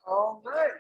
All right.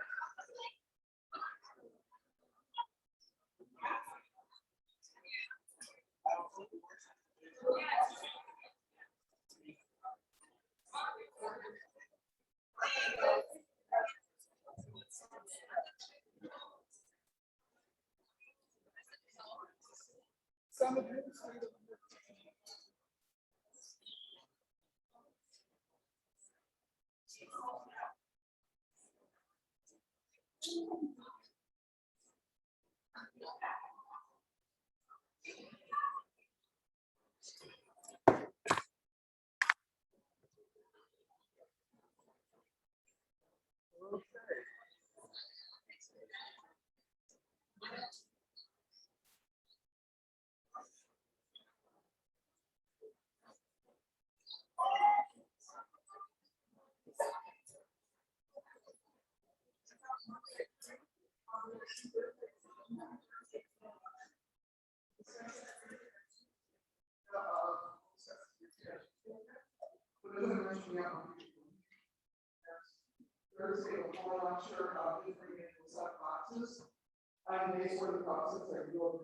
Thursday before lecture, different set boxes. They sort of process that you'll,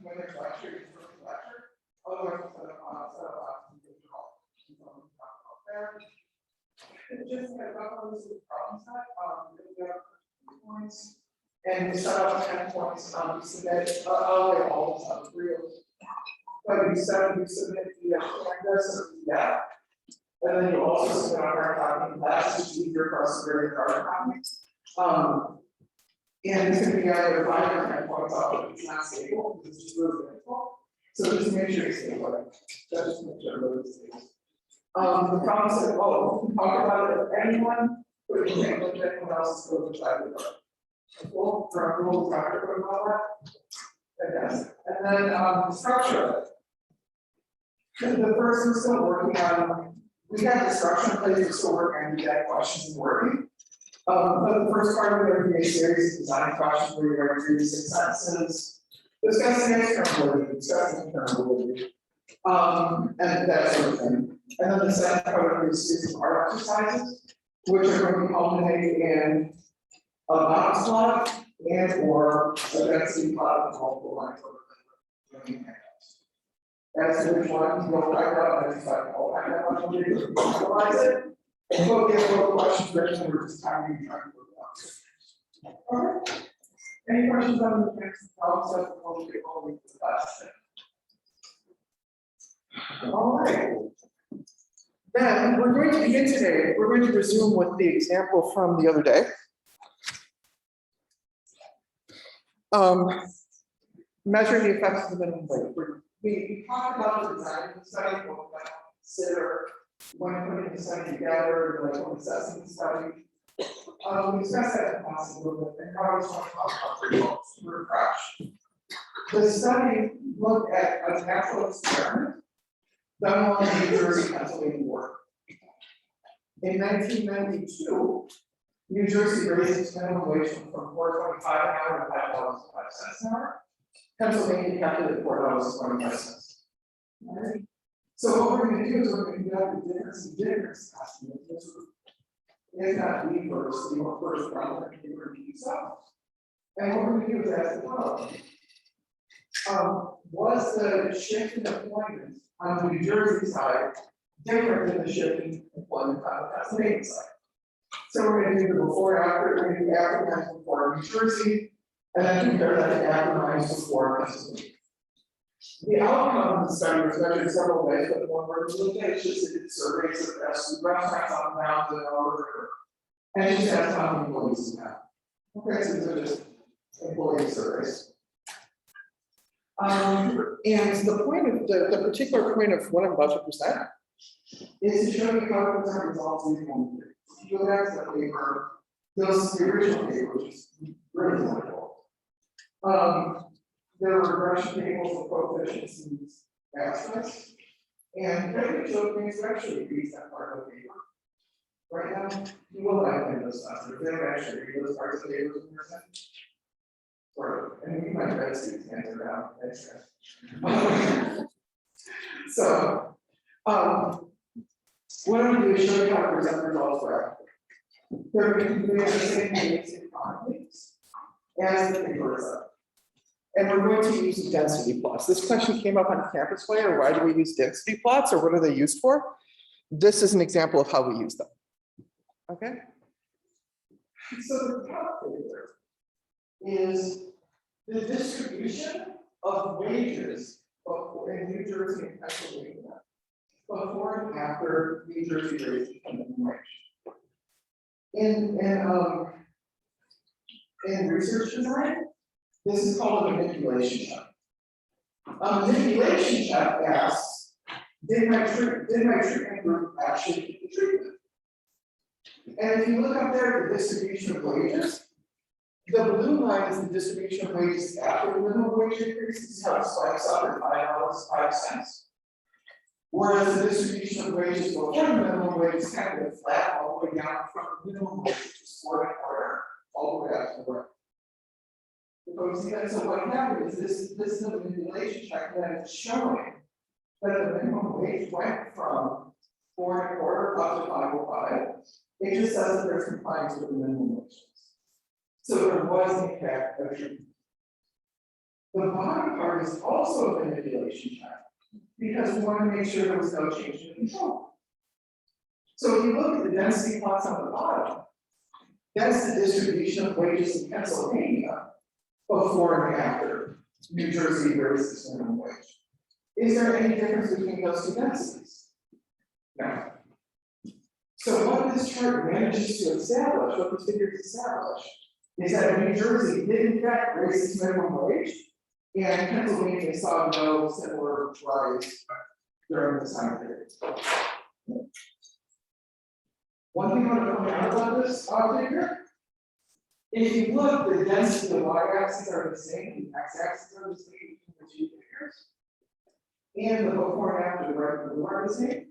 when there's lecture, you sort of lecture. Otherwise, we'll set up boxes and draw. There. Just a couple of problem set, points. And we set up 10 points, submit, all the stuff, real. But you submit the this or yeah. And then you also submit our hard copy in class, which is easier for us to very hard copy. And it's going to be either 5 or 10 points off if it's not stable, because it's just really difficult. So just make sure it's stable. Just make sure it's stable. The problem said, oh, we can talk about it with anyone, but we can't look at anyone else's code to try to do it. Cool, for our rules, about that. And then structure. The first we're still working on. We have the structure in place, we're still working on that questions and wording. But the first part of the series is design questions where you write 3 to 6 sentences, discussing external wording, discussing internal wording, and that sort of thing. And then the second part is some art exercises, which are going to culminate in a box plot and or a density plot of multiple lines over the as to which one you'll find out next time. I'll find out what you do, analyze it, and we'll get a little questions written over this time we try to work out. Okay. Any questions on the next problem set before we get all the way to the last step? All right. Then we're going to begin today. We're going to resume with the example from the other day. Measuring the effects of the minimum wage. We talked about the design of the study, what we might consider when putting the study together, like when assessing the study. We discussed that in class a little bit, and now I just want to talk about the results. Refresh. The study looked at a natural experiment done on the New Jersey, Pennsylvania border. In 1992, New Jersey raised its minimum wage from $4.25 an hour to $5.05 an hour. Pennsylvania kept it at $4.25. Right. So what we're going to do is we're going to get the difference in difference estimates. If not we first, the first round, and we're going to do so. And what we're going to do is ask the following. Was the shift in employment on the New Jersey side different than the shift in employment on the Pennsylvania side? So we're going to do the before and after, we're going to do after and before New Jersey. And then compare that to after minus before Pennsylvania. The outcome of the study was measured in several ways, but one we're looking at is just that it's surveys of restaurants on the mountain and all over. And it just has how many employees you have. Okay, so these are just employee surveys. And the point of the particular point of what I'm about to present is to show you how the results we can do. You go back to the paper, those the original paper, which is really wonderful. There were regression tables of coefficients and aspects, and they showed things that actually read that part of the paper. Right now, you will like those stuff. They don't actually read those parts of the paper in your sense. Sort of, and we might try to see these answer down. So, what I'm going to do is show you how to present results for. they're going to be the same basic economies as the papers are. And we're going to use the density plots. This question came up on Campus Way, or why do we use density plots, or what are they used for? This is an example of how we use them. Okay. So the top figure is the distribution of wages in New Jersey and Pennsylvania before and after New Jersey raised the minimum wage. In research design, this is called a manipulation check. A manipulation check asks, did my treatment group actually get the treatment? And if you look up there at the distribution of wages, the blue line is the distribution of wages after the minimum wage increase. This is how it spikes up at $5.05. Whereas the distribution of wages before the minimum wage is kind of flat all the way down from the minimum wage, which is 4.25, all the way up to the right. So what happened is this is a manipulation check that is showing that the minimum wage went from 4.25 up to 5.05. It just says that there's compliance with the minimum wage. So there was in fact a treatment. The bottom part is also a manipulation check because we want to make sure there was no change in control. So if you look at the density plots on the bottom, that's the distribution of wages in Pennsylvania before and after New Jersey raises the minimum wage. Is there any difference between those two densities? No. So what this chart manages to establish, what the figures establish, is that New Jersey did in fact raise its minimum wage, and Pennsylvania saw no similar rise during this time period. One thing I want to point out about this figure, if you look, the density of the y-axis are the same, the x-axis are the same between the two figures, and the before and after the right and blue are the same.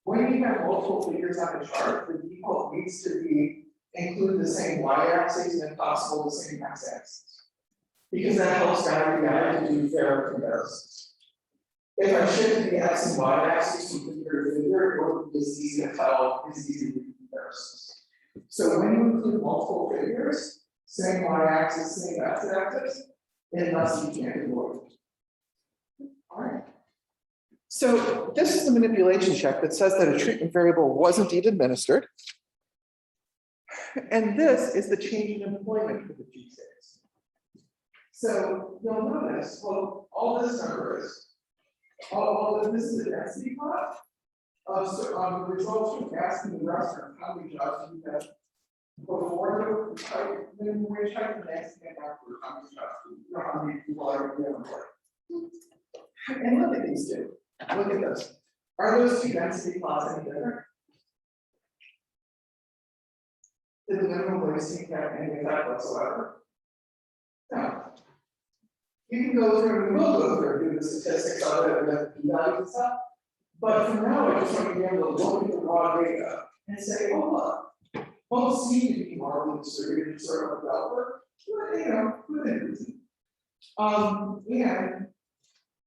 When you have multiple figures on the chart, the default needs to be include the same y-axis and if possible the same x-axis, because that helps guide the guy to do fair comparisons. If I shift the x and y-axis from figure to figure, it won't be as easy to tell, as easy to do comparisons. So when you include multiple figures, same y-axis, same x-axis, unless you can't avoid it. All right. So this is the manipulation check that says that a treatment variable was indeed administered. And this is the change in employment for the G6. So you'll notice, well, all this number is, all of this is a density plot of the results from asking the restaurant how many jobs you have before the minimum wage hike and asking after how many jobs, how many people are employed. And look at these two. Look at this. Are those two density plots any different? Did the minimum wage seem to have any effect whatsoever? No. You can go through and we'll go through and do the statistics of it and the p-values and stuff. But for now, I just want to be able to look at the raw data and say, oh, look, both seem to be more distributed sort of developer, within reason. And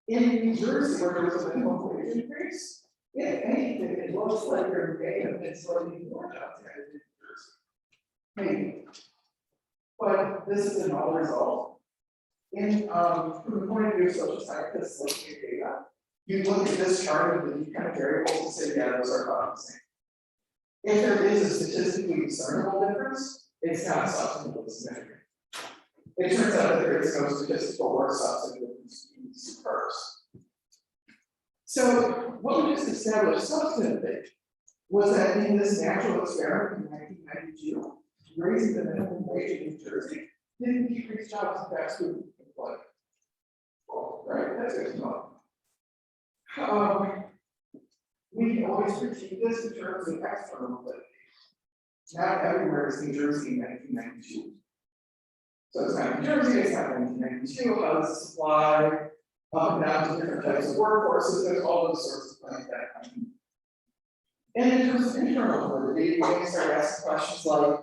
in New Jersey, where there was a minimum wage increase, if anything, it looks like there may have been slightly more jobs added in New Jersey. Maybe. But this is another result. From the point of view of social scientists looking at data, you look at this chart of the kind of variables and say, yeah, those are about the same. If there is a statistically discernible difference, it's not substantively significant. It turns out that there is no statistical or substantive difference between these two curves. So what we just established substantively was that in this natural experiment in 1992, raising the minimum wage in New Jersey didn't decrease jobs in fast food employment. Well, right, that's good to know. We can always critique this in terms of external validity. Not everywhere is New Jersey in 1992. So it's not New Jersey, it's not 1992, how does the supply up and down to different types of workforces, there's all those sorts of things that happen. And in terms of internal validity, we can start asking questions like,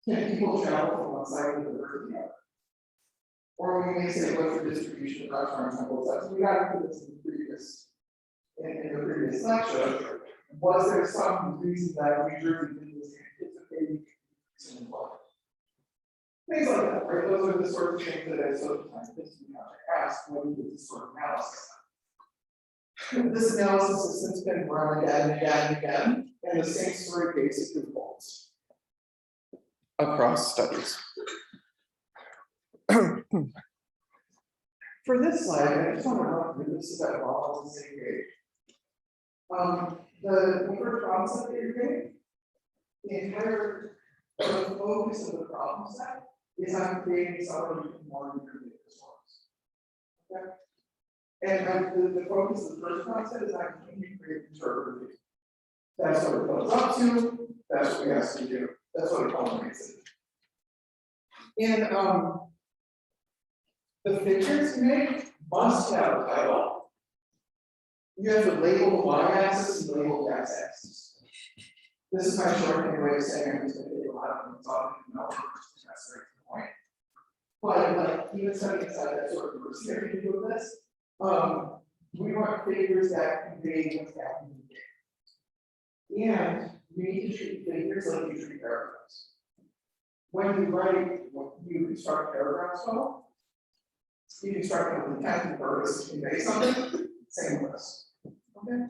can people travel from one side of the river to the other? Or we may say, what's the distribution of restaurant temples? That's we got into this in the previous lecture. Was there some reason that New Jersey didn't anticipate Things like that, right? Those are the sort of things that as social scientists we have to ask when we do this sort of analysis. This analysis has since been run again and again and again, and the same story basically holds across studies. For this slide, I just want to run through this so that we're all on the same page. The first problem set that you're getting, the entire focus of the problem set is on creating something more intermediate response. Okay? And the focus of the first concept is on can you create interpretive. That's what it goes up to, that's what we ask you to do. That's what it culminates in. And the figures you make must have a title. You have to label the y-axis and label the x-axis. This is my shorthand way of saying I'm just going to take a lot of them talking about that's right to the point. But like even setting aside that sort of restricted to do this, we want figures that convey what's happening here. And you need to treat figures like you treat paragraphs. When you write, you construct paragraphs well, you construct them with intent and purpose to convey something, same with this. Okay?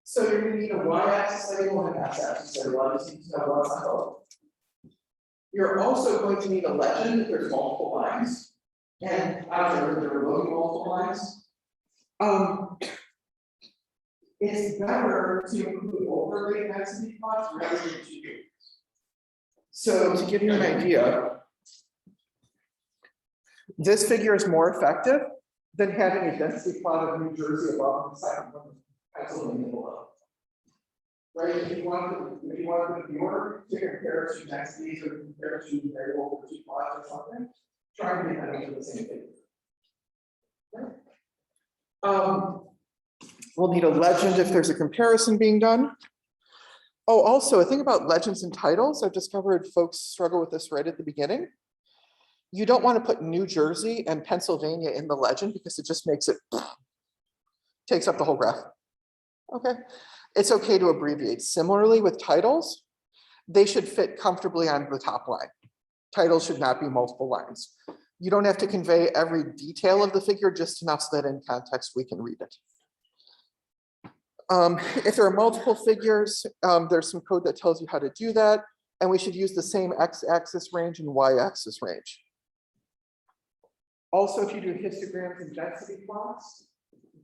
So you're going to need a y-axis label and an x-axis label. I just need to know what's on both. You're also going to need a legend if there's multiple lines. And after there will be multiple lines. It's better to include overlay density plots rather than GUs. So to give you an idea, this figure is more effective than having a density plot of New Jersey above and the second one Pennsylvania below. Right? If you want the order to compare two densities or compare two variables or two plots or something, try and make that into the same figure. Right? We'll need a legend if there's a comparison being done. Oh, also a thing about legends and titles, I've discovered folks struggle with this right at the beginning. You don't want to put New Jersey and Pennsylvania in the legend because it just makes it, takes up the whole graph. Okay, it's okay to abbreviate. Similarly with titles, they should fit comfortably on the top line. Titles should not be multiple lines. You don't have to convey every detail of the figure, just enough so that in context we can read it. If there are multiple figures, there's some code that tells you how to do that, and we should use the same x-axis range and y-axis range. Also, if you do histograms and density plots,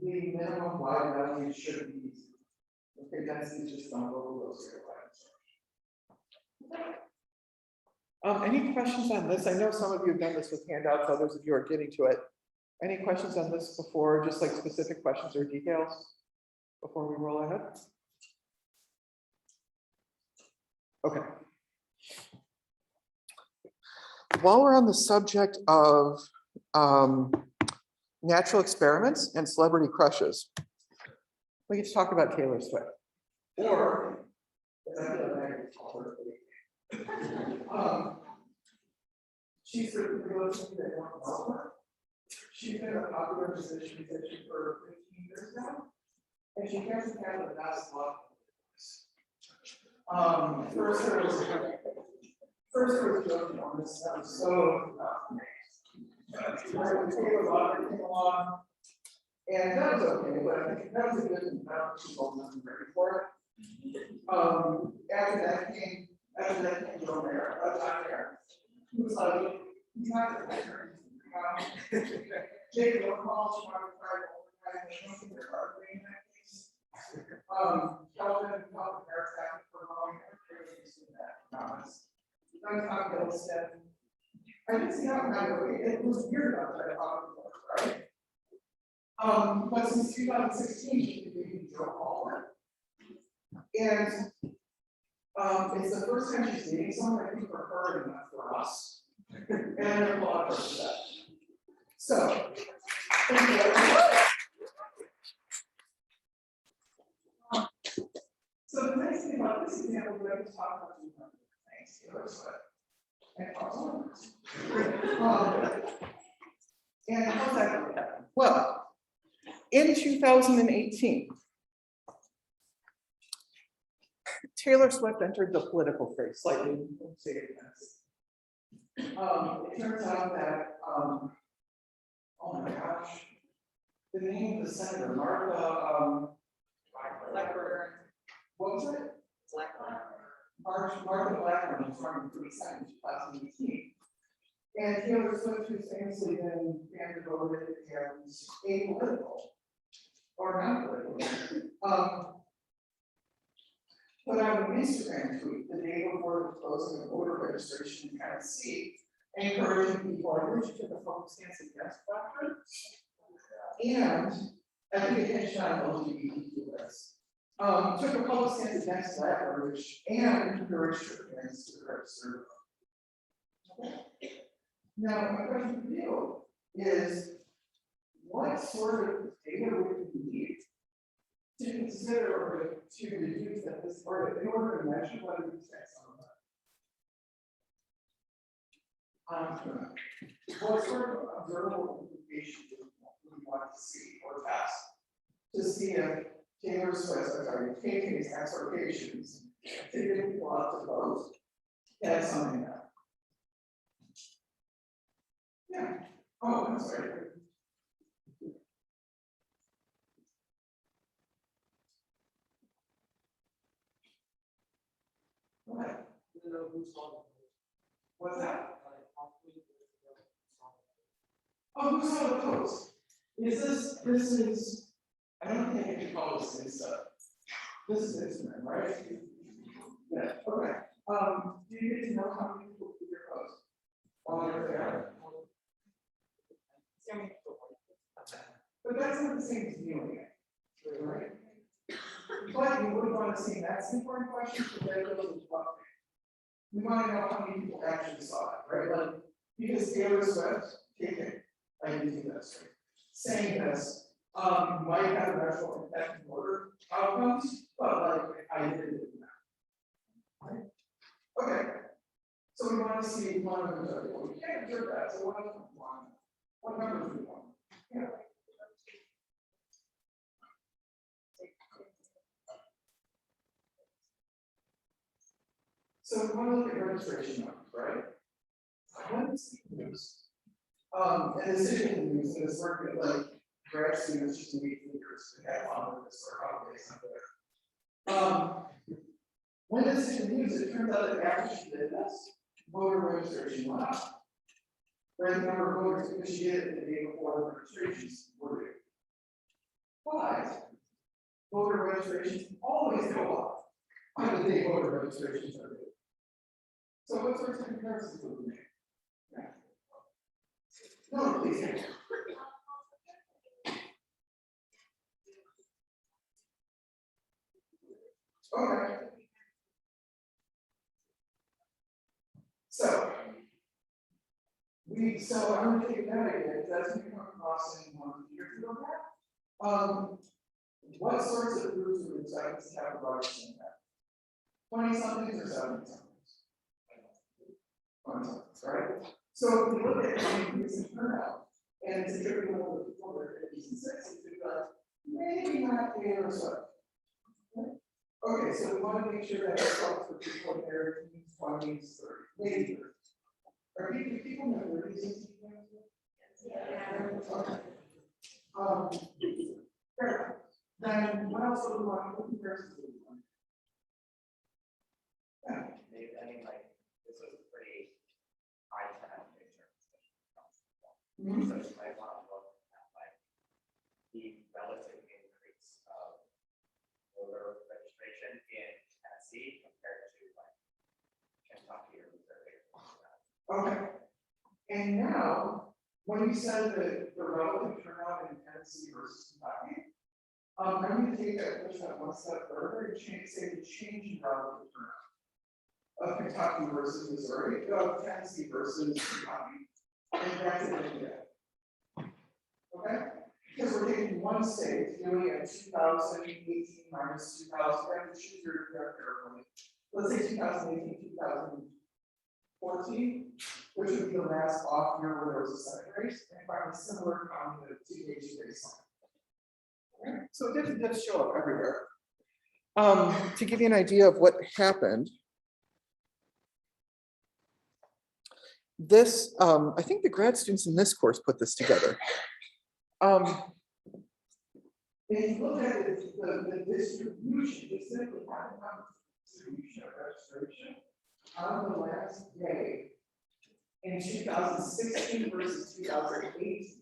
the minimum y value should be easy. Okay, densities just don't go those values. Any questions on this? I know some of you have done this with handouts, others of you are getting to it. Any questions on this before, just like specific questions or details before we roll ahead? Okay. While we're on the subject of natural experiments and celebrity crushes, we can talk about Taylor Swift. Or, she's a musician that wants over. She's been a popular musician for 15 years now, and she hasn't had the best luck. First there was joking on this. That was so Taylor Lautner came along, and that was okay, but I think that was a good amount of people wasn't ready for it. After that came John Mayer, who was like, he's not the mayor. Jake Gyllenhaal, she wanted to try to overtime, I don't think they're arguing in that case. Calvin Harris happened for a long time, that comments. Then Tom Hiddleston. I didn't see how it was weird about that right? But since 2016, she's been dating Joe Palmer. And it's the first time she's dating someone, I think, for her and not for us. And I applaud her for that. So, thank you. So the nice thing about this example, we're going to talk about two things, Taylor Swift and Alzheimer's. And how's that going to happen? Well, in 2018, Taylor Swift entered the political phase slightly in the state of Tennessee. It turns out that, oh my gosh, the name of the senator, Martha, what was it? Martha Blackburn was running for the Senate in 2018. And Taylor Swift, who's famously been voted and apolitical, or not political, put out an Instagram tweet the day before the closing of voter registration in Tennessee, encouraging people, I wish you took a public stance against Blackburn, and I think attention on LGBTQ rights. Took a public stance against Blackburn, and encouraged her parents to register. Now, my question for you is, what sort of data would you need to consider or to deduce that this, or in order to measure whether these effects on what sort of observable implications do we want to see or test to see if Taylor Swift, KK's exhortations to get people out to vote had something else? Yeah. Oh, I'm sorry. What? What's that? Oh, who saw the post? This is, I don't think I can call this Insta. This is Instagram, right? Yeah, okay. Do you get to know how many people do your post? While you're there? But that's not the same as viewing it, right? But you would want to see that's an important question for that goes as well. We want to know how many people actually saw it, right? Like, because Taylor Swift, I didn't do this, right? Saying this might have a natural impact on voter outcomes, but like I didn't do that. Right? Okay. So we want to see one of them. We can't observe that. So what numbers do we want? Yeah. So we want to look at registration numbers, right? What is the news? And the city can use this work at like grad students just to meet leaders and have fun with this or how they when the city use it, turns out that after she did this, voter registration went up. Right, the number of voters because she did it the day before the registrations were due. But voter registrations always go up on the day voter registrations are due. So what sorts of comparisons would we make? Yeah. No, please. Okay. So I'm going to take that again. It doesn't come across anyone here to look at. What sorts of groups of executives have a large impact? 20-somethings or 70-somethings? 20-somethings, right? So if we look at the increase in turnout, and it's attributable to people that are 50s and 60s, we'd be like, maybe not Taylor Swift. Okay, so we want to make sure that it's for people in their 20s, 30s, maybe 30s. Are people in their 30s and 60s? Yeah. Okay. Fair. Then what else do we want? What comparisons do we want? Yeah. I mean, like, this was a pretty high turnout picture. So you might want to look at like the relative increase of voter registration in Tennessee compared to like Kentucky or Missouri. Okay. And now, when you said that the relative turnout in Tennessee versus Kentucky, I'm going to take that question one step further and say the change in relative turnout of Kentucky versus Missouri, of Tennessee versus Kentucky, and that's it. Okay? Because we're taking one state, doing it 2018 minus 2000, we have to choose your carefully. Let's say 2018, 2014, which would be the last off year where there was a Senate race, and find a similar county to TH baseline. Okay? So it doesn't just show up everywhere. To give you an idea of what happened, this, I think the grad students in this course put this together. If you look at it, the distribution, just simply distribution of registration on the last day in 2016 versus 2018.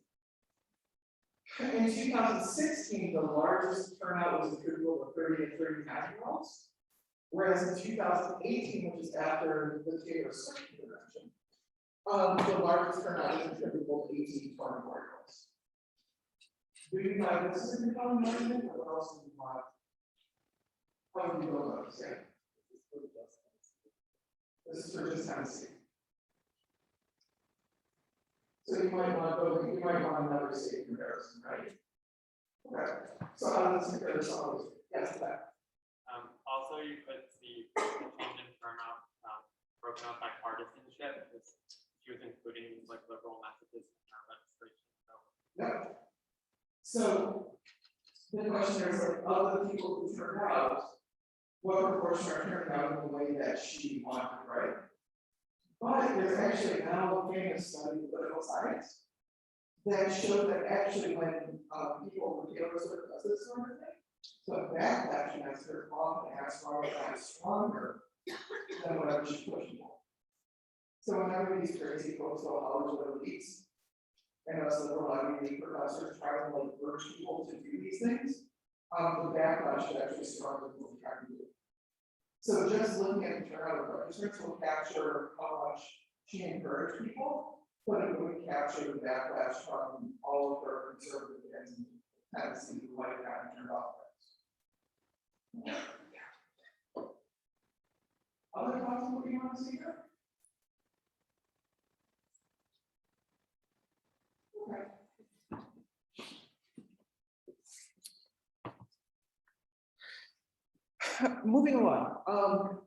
In 2016, the largest turnout was attributable to 30 and 39-year-olds, whereas in 2018, which is after the Taylor Swift convention, the largest turnout was attributable to 18 to 24-year-olds. Do you know this is a compelling argument, or what else do you want? How do you go about this? This is for just Tennessee. So you might want another state comparison, right? Okay. So how does this compare to some others? Yes, that. Also, you could see the change in turnout broken up by partisanship, because she was including these like liberal messages in her registration. So. Yeah. So the question is, like, of the people who turned out, what proportion are turning out in the way that she wanted, right? But there's actually now a famous study in political science that showed that actually when people were Taylor Swift does this sort of thing, so backlash against her often has stronger than whatever she pushed for. So whenever these crazy folks go out to the elites, and us liberal Ivy League professors try to like urge people to do these things, the backlash is actually stronger than what we're trying to do. So just looking at the turnout of registrants will capture how much she encouraged people, but it would capture the backlash from all of her conservative and Tennessee who might have gotten turned off. Other thoughts on what you want to see here? Okay. Moving along.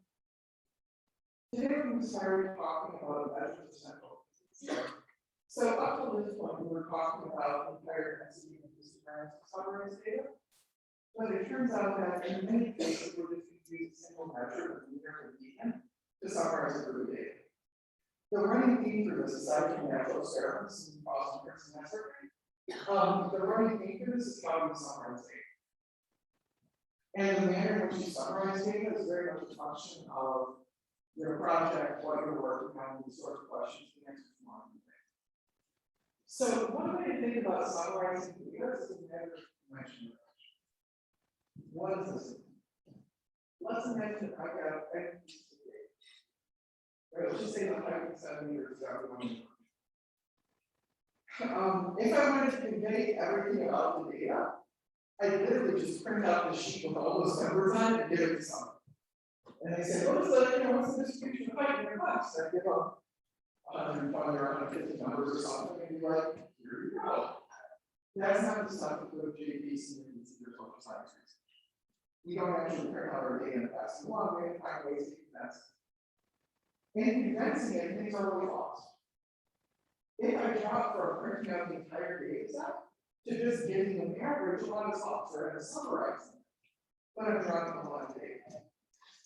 Today we started talking about measures of central. So up to this point, we were talking about the entire density of histograms of summarized data. But it turns out that in many cases, we're just going to use a single measure of meter and median to summarize the group data. The running theme for this, aside from natural experiments and Boston Princeton and that sort of thing, the running theme for this is how we summarize data. And the manner in which you summarize data is very much a function of your project, what you're working on, these sort of questions, the answers you want to make. So one way to think about summarizing data is a matter of dimension. What is this? Let's imagine I got a piece of data. Right, let's just say the 107 meters down the line. If I wanted to convey everything about the data, I literally just print out the sheet with all those numbers on it and give it to someone. And they say, what's the distribution of height in your class? I give up 120 or 150 numbers or something, and be like, here you go. That's not the stuff that the JPs and the social science research. We don't actually print out our data and pass it along, we have to find ways to condense it. In condensing it, things are really lost. If I drop from printing out the entire data set to just giving them the average, a lot of software and summarizing it, but I'm dropping a lot of data.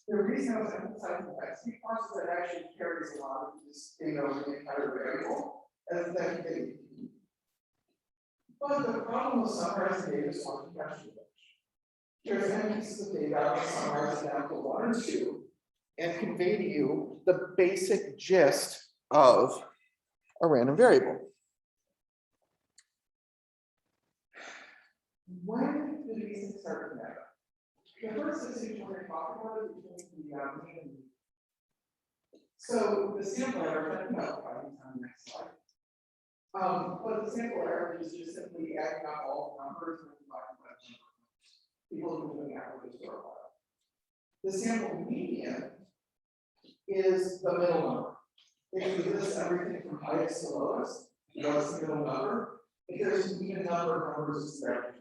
The reason I was emphasizing that C plus is that it actually carries a lot of this data over the entire variable as that data. But the problem with summarizing data is one question. Here's n pieces of data, I'll summarize it down to 1 or 2 and convey to you the basic gist of a random variable. When do these things start to matter? The first distinction we're going to talk about is between the mean and median. So the sample average, on the next slide. But the sample average is just simply adding up all the numbers and dividing by the number of numbers. People have been doing averages for a while. The sample median is the middle number. If you list everything from highest to lowest, what's the middle number? If there's an even number of numbers, it's the average.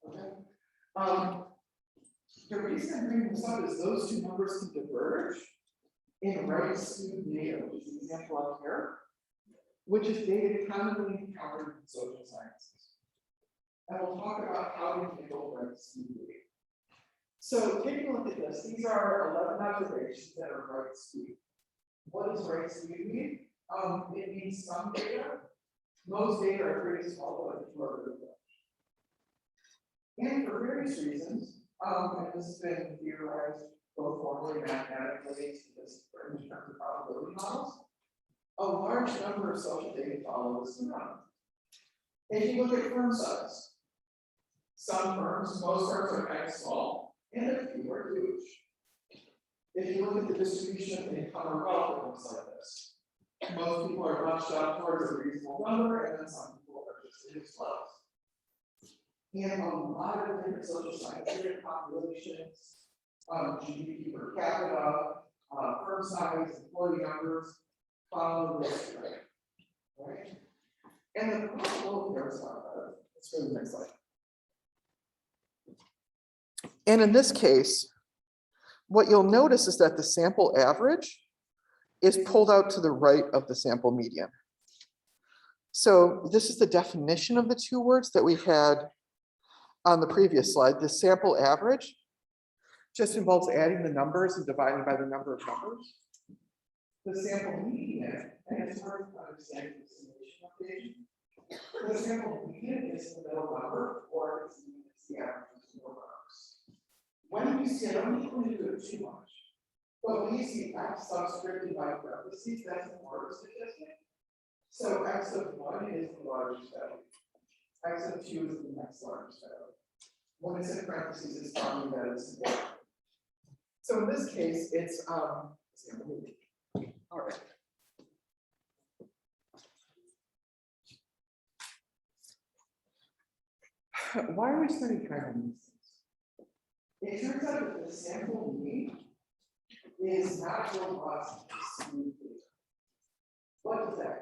Okay. The reason I'm bringing this up is those two numbers can diverge in right skewed data, which is the example up here, which is data commonly encountered in social sciences. And we'll talk about how we handle right skewed data. So take a look at this. These are 11 observations that are right speed. What does right speed mean? It means some data. Most data are pretty small, but it's more good. And for various reasons, and this has been theorized both formally and mathematically in terms of probability models, a large number of social data follow this phenomenon. If you look at firm size, some firms, most firms are kind of small, and a few are huge. If you look at the distribution of income or wealth, it looks like this. Most people are bunched up towards a reasonable number, and then some people are just in its close. And a lot of different social scientific populations, GDP per capita, firm size, employee numbers, follow this trend, right? And the probability here is not bad. Let's go to the next slide. And in this case, what you'll notice is that the sample average is pulled out to the right of the sample median. So this is the definition of the two words that we had on the previous slide. The sample average just involves adding the numbers and dividing by the number of numbers. The sample median, and it's hard to understand the summation notation. The sample median is the middle number, or it's the average of four numbers. When you see, I don't need to do it too much, but when you see x subscripted by parentheses, that's an order statistic. So x of 1 is the largest value. X of 2 is the next largest value. When it's in parentheses, it's telling you that it's important. So in this case, it's all right. Why are we spending time on these things? It turns out that the sample mean is not robust to smooth data. What does that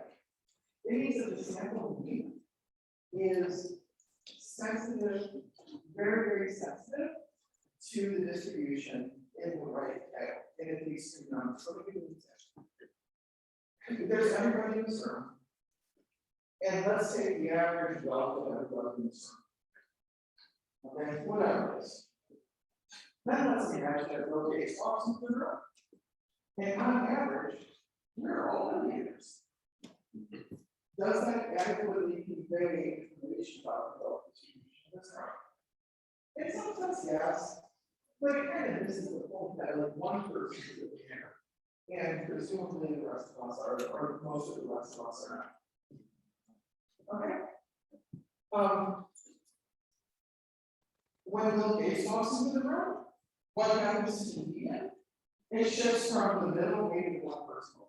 mean? It means that the sample mean is sensitive, very, very sensitive to the distribution in the right tail, and at least two numbers. So let me give you an example. There's everybody in this room, and let's take the average wealth of everybody in this room. Okay, whatever it is. Then let's imagine that rotates off into the room. And on average, we're all millionaires. Does that adequately convey information about the wealth distribution? That's right. In some sense, yes. But again, this is the point that like one person is a millionaire, and presumably the rest of us are, or most of the rest of us are not. Okay. When Bill Gates walks into the room, what happens to the median? It shifts from the middle maybe to one person.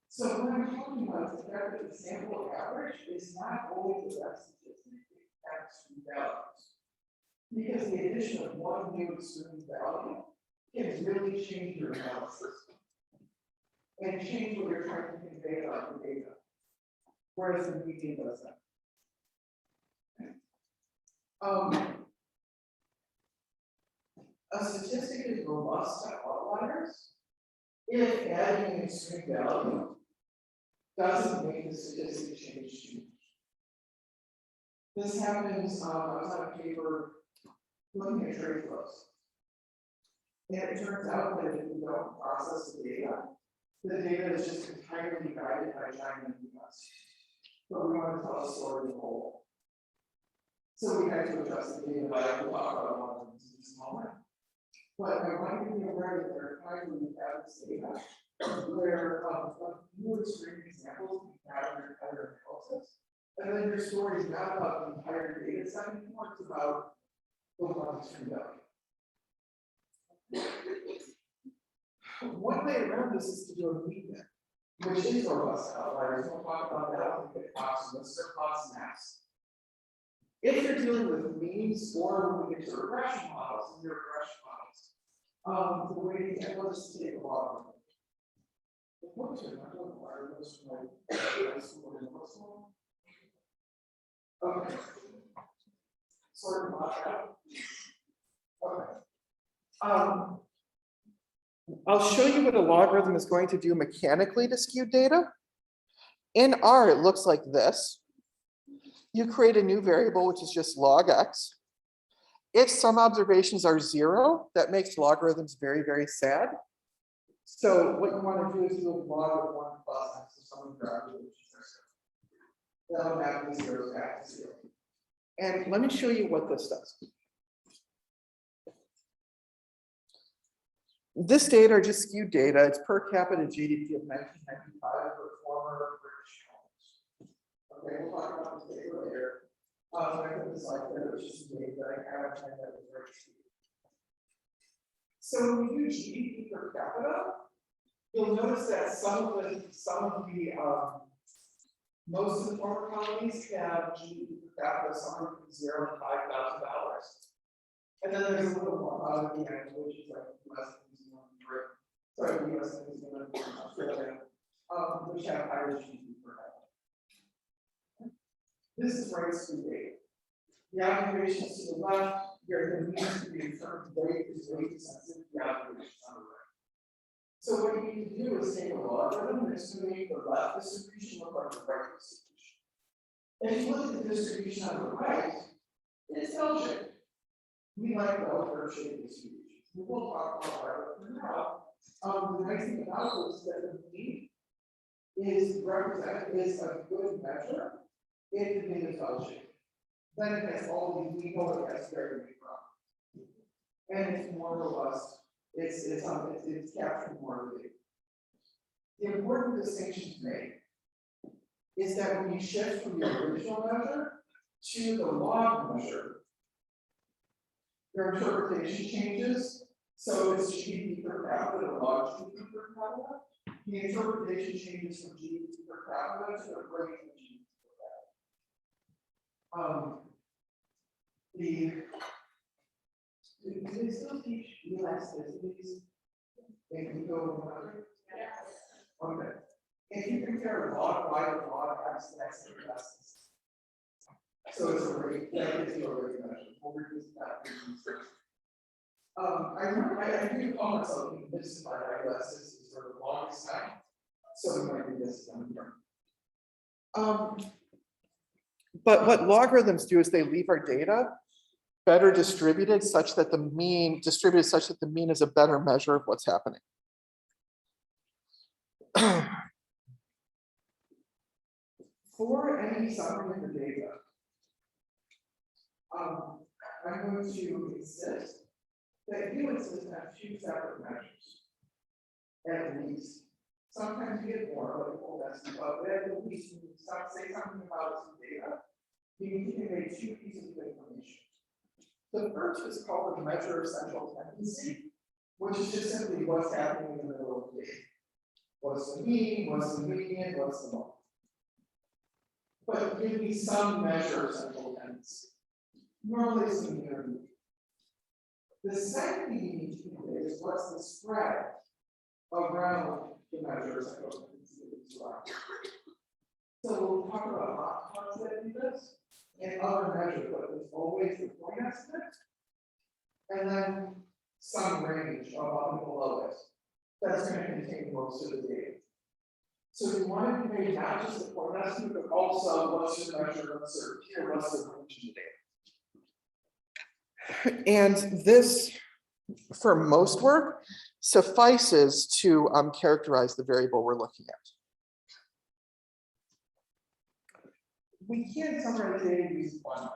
So what I'm talking about is the fact that the sample average is not always the best statistic at extreme values. Because the addition of one new extreme value can really change your analysis and change what you're trying to convey about the data. Whereas the median does that. A statistic is robust to outliers if adding an extreme value doesn't make the statistic change too much. This happens, I was on a paper looking at trade flows. And it turns out that if you don't process the data is just entirely guided by China and the US. But we want to tell a story of the whole. So we had to adjust the data, but we'll talk about one of them in this moment. But I want you to be aware that there are times when you have this data where a few extreme examples can have your entire analysis. And then your story is not about the entire data set anymore, it's about the one extreme value. One way around this is to do a median, which is robust outliers. We'll talk about that when we get plots and lists or plots and maps. If you're dealing with means or when we get to regression models, and your regression models, the way I want us to take a lot of them. What's your wireless from like high school and middle school? Okay. Sort of out. Okay. I'll show you what a logarithm is going to do mechanically to skew data. In R, it looks like this. You create a new variable, which is just log x, If some observations are 0, that makes logarithms very, very sad. So what you want to do is do a log of 1 plus x, so some of your observations are 0. That'll map the zeros back to 0. And let me show you what this does. This data are just skewed data. It's per capita GDP of 1995 for former British homes. Okay, we'll talk about this data later. I put this like that, which is data that I haven't had that was very skewed. So when we do GDP per capita, you'll notice that some of the most of the former colonies have GDP per capita somewhere from $0 to $5,000. And then there's a little more out of the end, which is like US, New Zealand, Europe, sorry, US, New Zealand, Australia, which have higher GDP per capita. This is right to data. The observations to the left, your means to be inferred weight is weight sensitive, the observations on the right. So what you need to do is take a logarithm and estimate the left distribution look like the right distribution. If you look at the distribution on the right, it's L-shaped. We like bell curve shaped distributions. We will talk about that for now. The nice thing about it is that the mean is a good measure if the mean is L-shaped. Then it has all these, we know it has very big problems. And it's more robust. It's capturing more of it. The important distinction to make is that when you shift from the original measure to the log measure, your interpretation changes. So it's GDP per capita to log GDP per capita. The interpretation changes from GDP per capita to the rate of GDP per capita. Do they still teach elasticities? If you go yes. Okay. If you compare log y to log x, that's the elasticity. So it's a rate, that gives you a rate measure. We'll reduce that. I do call myself being mystified by elasticity for the longest time. So we might do this down here. But what logarithms do is they leave our data better distributed such that the mean is a better measure of what's happening. For any summary of the data, I'm going to insist that you insist on 2 separate measures, at least. Sometimes you get more, but at least when you say something about some data, you need to convey 2 pieces of information. The first is called the measure of central tendency, which is just simply what's happening in the middle of the data. What's the mean, what's the median, what's the mode. But give me some measure of central tendency. Normally it's an intermediate. The second thing you need to convey is what's the spread around the measure of central tendency as well. So we'll talk about hotspots that do this and other measures, but it's always the point estimate, and then some range above and below it. That's going to contain most of the data. So we want to convey not just the point estimate, but also what's the measure of uncertainty or what's the range of the data. And this, for most work, suffices to characterize the variable we're looking at. We can't summarize data using quantiles.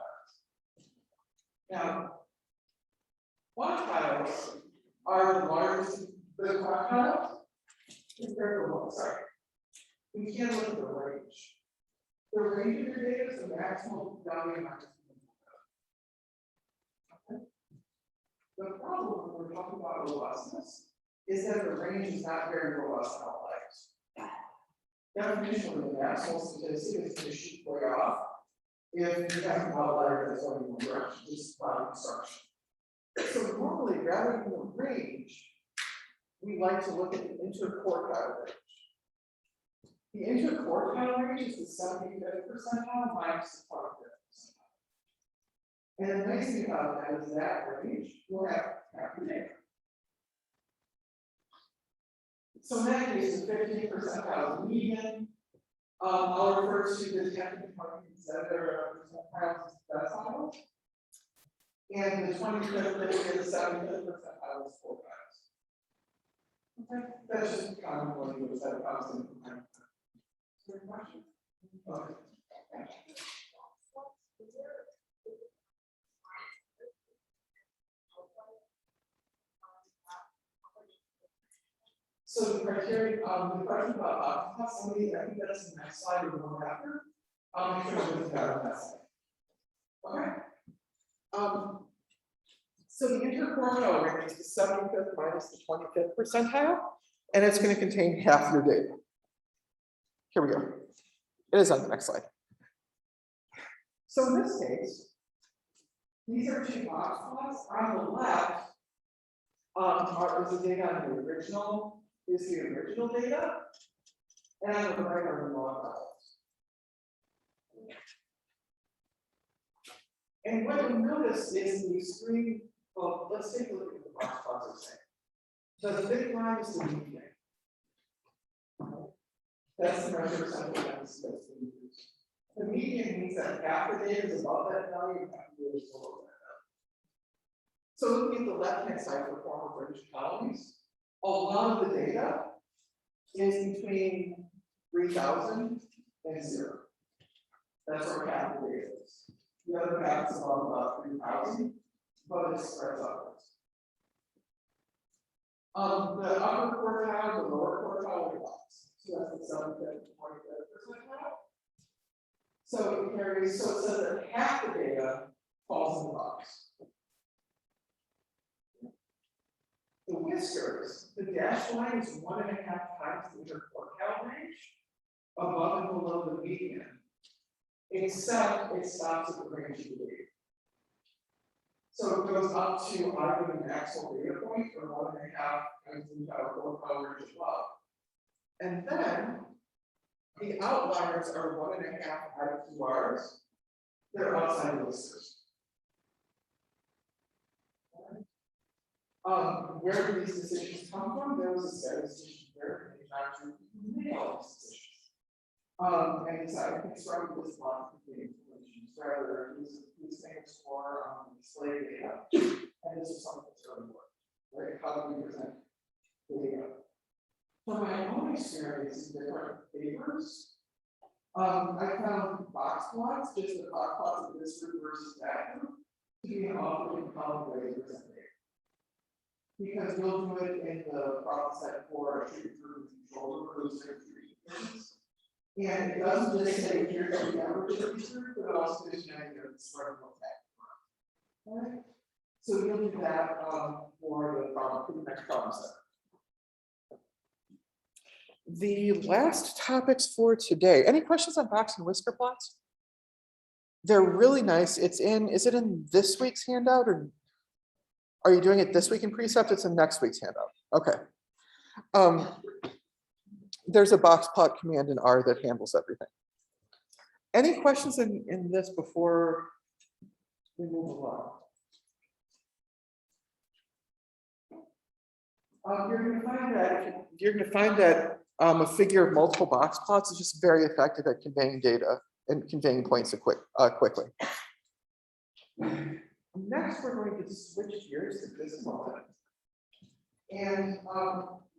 Now, quantiles are the largest quantiles compared to what? Sorry. We can't look at the range. The range of your data is the maximum value minus the okay. The problem when we're talking about robustness is that the range is not very robust outliers. Definitionally, the maximal statistic is going to shoot way off if you have an outlier that's only one direction, just by construction. So normally, rather than the range, we like to look at the interquartile range. The interquartile range is the 75th percentile minus the 25th percentile. And the nice thing about that is that range will have your data. So in that case, the 15th percentile median. I'll refer to the 10th and 20th percentile deciles. And the 25th, 50th, 75th percentile is 4 times. Okay, that's just kind of what you would set a constant. Is there a question? Okay. So the criteria, the question about somebody, I think that's the next slide or the one after. I'm sure we'll look at that slide. Okay. So the interquartile range is the 75th minus the 25th percentile, and it's going to contain half your data. Here we go. It is on the next slide. So in this case, these are two box plots. On the left is the data on the original. Is the original data, and on the right are the log files. And what you'll notice is the screen. Well, let's take a look at the box plots are saying. So the big line is the median. That's the measure of central tendency that's being used. The median means that half the data is above that value and half the data is below that value. So looking at the left-hand side for former British colonies, a lot of the data is between 3,000 and 0. That's where half the data is. The other half is about 3,000, but it spreads upwards. The upper quartile, the lower quartile are box. So that's the 75th and 25th percentile. So it carries, so it says that half the data falls in the box. The whiskers, the dashed line is 1.5 times the interquartile range, above and below the median, except it stops at the range of the data. So it goes up to either the maximum data point or 1.5 times the interquartile range above. And then the outliers are 1.5 IQRs. They're outside the whiskers. Where do these decisions come from? There was a statistician there who tried to nail these decisions. And decided to construct this block of the information. Rather, these things for display data. And this is something that's really important. Right? How do we present data? From my own experience in different papers, I found box plots, just the box plots of this group versus that group, to be an awfully compelling way to present data. Because we'll do it in the problem set for a treatment group and control groups and treatment. And it doesn't just say here's the average of these groups, but it also gives you an idea of the spread of what's happening. All right. So you'll do that for the next problem set. The last topics for today. Any questions on box and whisker plots? They're really nice. It's in, is it in this week's handout or are you doing it this week in Precept? It's in next week's handout. Okay. There's a box plot command in R that handles everything. Any questions in this before we move along? You're going to find that a figure of multiple box plots is just very effective at conveying data and conveying points quickly. Next, we're going to switch gears to this moment. And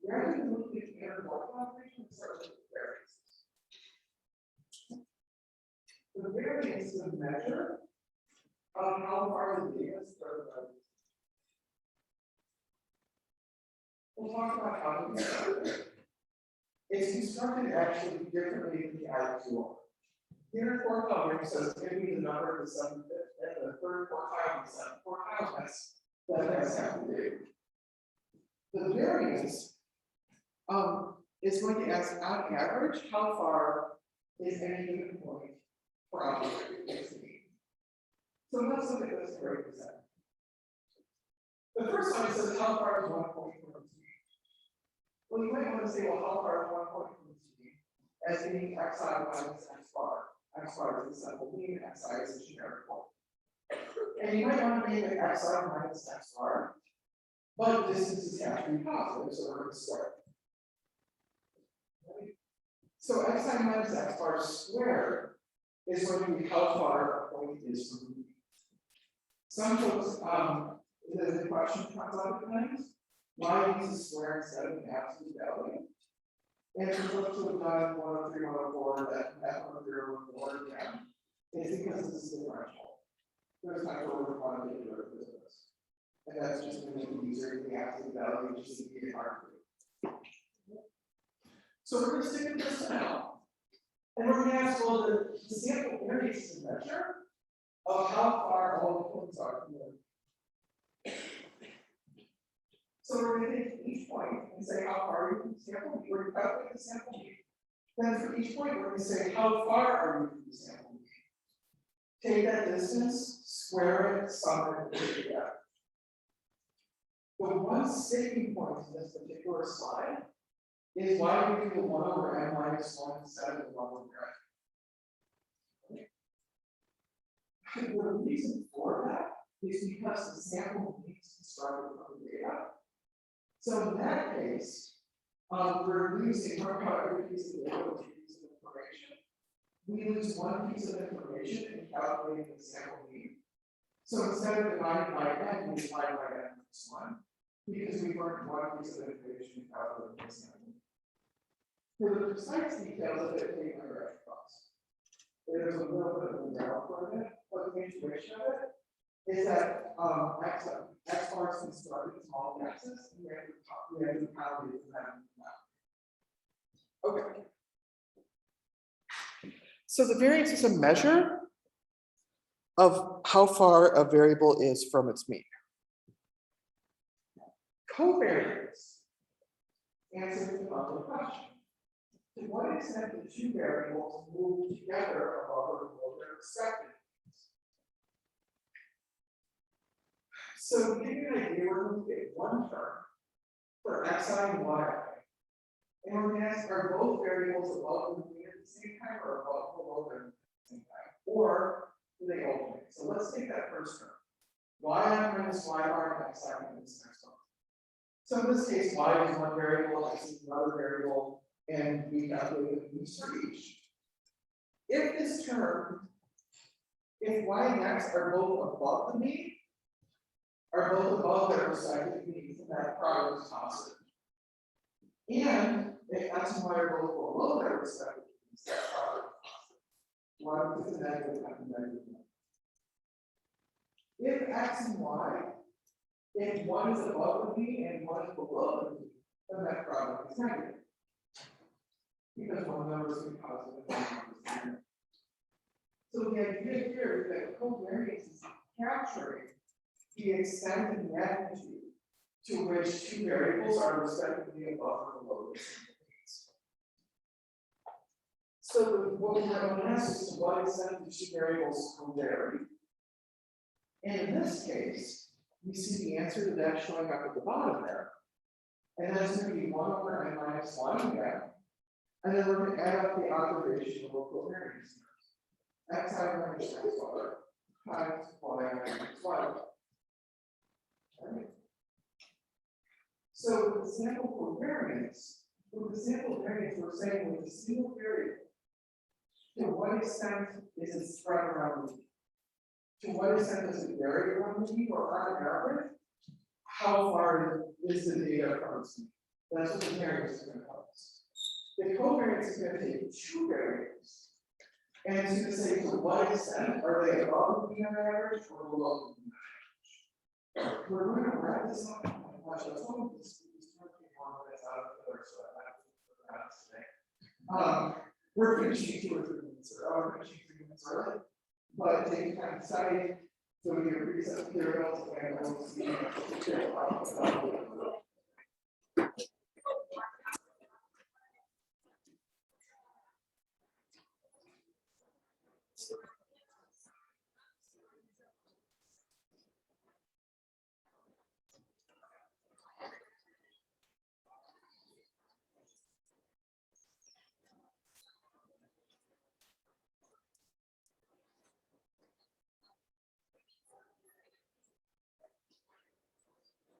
rather than looking at the interquartile operation, we start with the variance. The variance is a measure of how far the data is spread. We'll talk about how to construct it. It's constructed actually differently than the IQR. The interquartile range says give me the number of the 75th and the third quartile and the 7th quartile. That has half the data. The variance is going to ask on average how far is any given point from the So let's look at this for 8%. The first one says how far is 1 point from the mean. Well, you might want to say, well, how far is 1 point from the mean as being xi minus x bar. X bar is the simple mean, xi is a generic point. And you might want to make it xi minus x bar, but distances have to be positive, so we're going to square. So xi minus x bar squared is going to be how far a point is from the mean. Some folks, the question comes up at times, why use a square instead of an absolute value? And for folks who have done 103, 104, that 104, 104 again, it's because this is differential. There's not over quantity of business. And that's just going to make it easier to the absolute value, which is the hard to do. So we're going to stick with this now. And we're going to ask, well, the sample variance is a measure of how far all the points are from the. So we're going to take each point and say how far you from the sample mean. We're going to calculate the sample mean. Then for each point, we're going to say how far are you from the sample mean. Take that distance, square it, sum it, and put it together. The one sticking point in this particular slide is why we do the 1 over n minus 1 instead of the 1 over n. The reason for that is because the sample needs constructed from the data. So in that case, we're losing every piece of data, which is information. We lose one piece of information in calculating the sample mean. So instead of dividing by n, we divide by n minus 1, because we learned one piece of information in calculating the sample mean. For the precise details of it, take my direct cost. There's a little bit of a narrow for it, but the intuition of it is that x bars can start with small x's, and we have to calculate them now. Okay. So the variance is a measure of how far a variable is from its mean. Covariance answers the other question. To what extent do two variables move together above or below their respective means? So to give you an idea, we're going to get one term for xi and yi. And we're going to ask, are both variables above the mean at the same time or above below them at the same time? Or do they alternate? So let's take that first term. Y minus y bar and xi minus x bar. So in this case, y is one variable, x is another variable, and we calculate the means for each. If this term, if y and x are both above the mean, are both above their respective means, then that product is positive. And if x and y are both below their respective means, that product is positive. One is a negative and a negative. If x and y, if one is above the mean and one is below the mean, then that product is negative. Because one number is going to be positive and one number is negative. So the idea here is that covariance is capturing the extent and magnitude to which two variables are respectively above or below the same means. So what we're going to ask is to what extent do two variables covary? And in this case, we see the answer to that showing up at the bottom there. And that's going to be 1 over n minus 1 again. And then we're going to add up the observation of local covariance terms. Xi minus x bar times y minus y. Right. So with the sample covariance, we're saying with a single variable, to what extent is it spread around the mean? To what extent does it vary around the mean, or on average, how far is the data from its mean? That's what the variance is going to tell us. The covariance is going to take two variables, and it's going to say to what extent are they above the mean on average or below the mean on average. We're going to wrap this up and watch it. Let's hope this one that's out of the other, so I have to today. We're finishing 2 or 3 minutes early. We're finishing 3 minutes early, but taking time to study, so we can reset materials and we'll see.